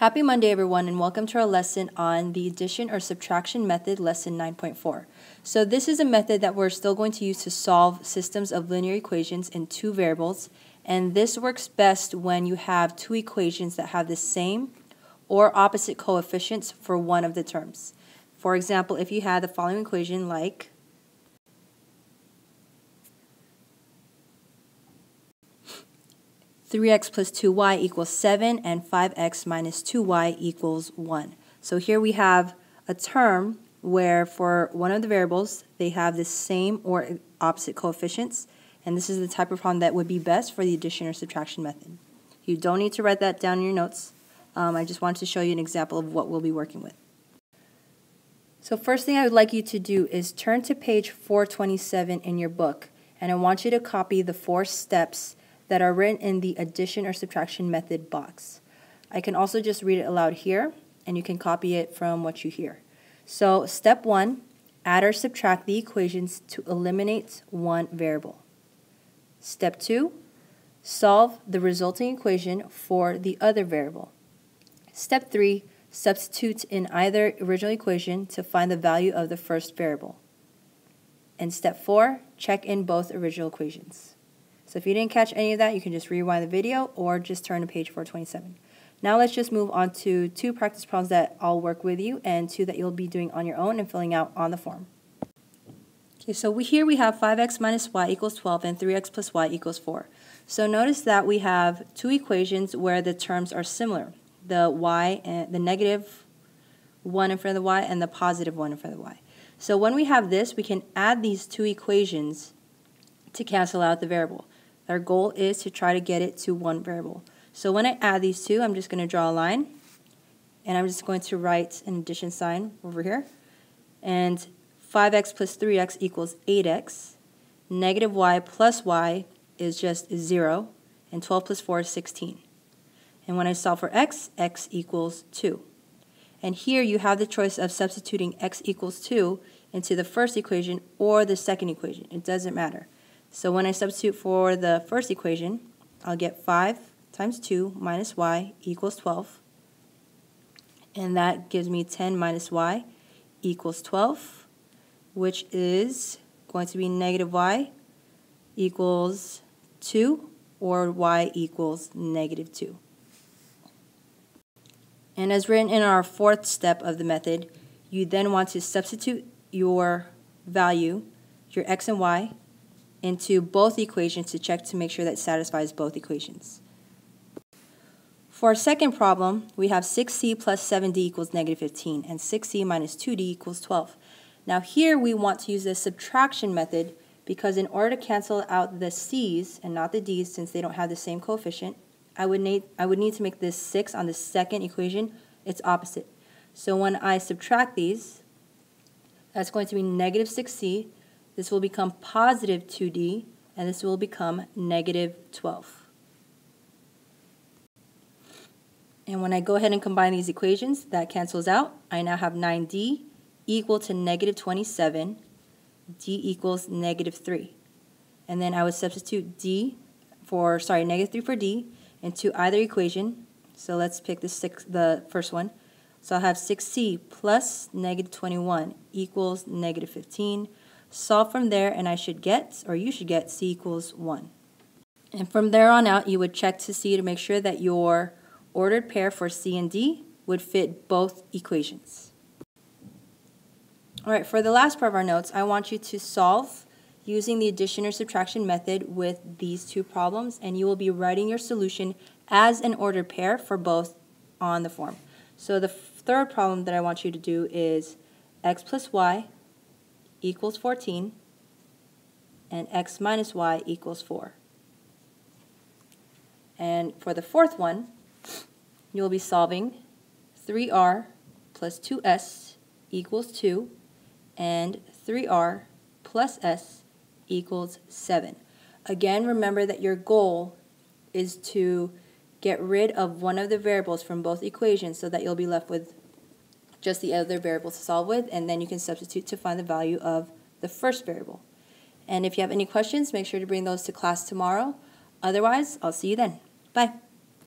Happy Monday, everyone, and welcome to our lesson on the addition or subtraction method, lesson 9.4. So this is a method that we're still going to use to solve systems of linear equations in two variables, and this works best when you have two equations that have the same or opposite coefficients for one of the terms. For example, if you had the following equation like 3x plus 2y equals 7 and 5x minus 2y equals 1. So here we have a term where for one of the variables they have the same or opposite coefficients, and this is the type of problem that would be best for the addition or subtraction method. You don't need to write that down in your notes. I just wanted to show you an example of what we'll be working with. So first thing I would like you to do is turn to page 427 in your book, and I want you to copy the 4 steps that are written in the addition or subtraction method box. I can also just read it aloud here, and you can copy it from what you hear. So step 1, add or subtract the equations to eliminate one variable. Step 2, solve the resulting equation for the other variable. Step 3, substitute in either original equation to find the value of the first variable. And step 4, check in both original equations. So if you didn't catch any of that, you can just rewind the video or just turn to page 427. Now let's just move on to 2 practice problems that I'll work with you and 2 that you'll be doing on your own and filling out on the form. Okay, so here we have 5x minus y equals 12 and 3x plus y equals 4. So notice that we have 2 equations where the terms are similar. The y and the negative 1 in front of the y and the positive 1 in front of the y. So when we have this, we can add these 2 equations to cancel out the variable. Our goal is to try to get it to one variable. So when I add these 2, I'm just going to draw a line, and I'm just going to write an addition sign over here. And 5x plus 3x equals 8x. Negative y plus y is just 0, and 12 plus 4 is 16. And when I solve for x, x equals 2. And here you have the choice of substituting x equals 2 into the first equation or the second equation. It doesn't matter. So when I substitute for the first equation, I'll get 5 times 2 minus y equals 12. And that gives me 10 minus y equals 12, which is going to be negative y equals 2, or y equals negative 2. And as written in our 4th step of the method, you then want to substitute your value, your x and y, into both equations to check to make sure that it satisfies both equations. For our second problem, we have 6c plus 7d equals negative 15 and 6c minus 2d equals 12. Now here we want to use the subtraction method because in order to cancel out the c's and not the d's, since they don't have the same coefficient, I would need to make this 6 on the second equation its opposite. So when I subtract these, that's going to be negative 6c. This will become positive 2d, and this will become negative 12. And when I go ahead and combine these equations, that cancels out. I now have 9d equal to negative 27, d equals negative 3. And then I would substitute negative 3 for d into either equation. So let's pick the first one. So I'll have 6c plus negative 21 equals negative 15. Solve from there, and you should get c equals 1. And from there on out, you would check to see to make sure that your ordered pair for c and d would fit both equations. All right, for the last part of our notes, I want you to solve using the addition or subtraction method with these 2 problems, and you will be writing your solution as an ordered pair for both on the form. So the third problem that I want you to do is x plus y equals 14, and x minus y equals 4. And for the fourth one, you'll be solving 3r plus 2s equals 2, and 3r plus s equals 7. Again, remember that your goal is to get rid of one of the variables from both equations so that you'll be left with just the other variable to solve with, and then you can substitute to find the value of the first variable. And if you have any questions, make sure to bring those to class tomorrow. Otherwise, I'll see you then. Bye.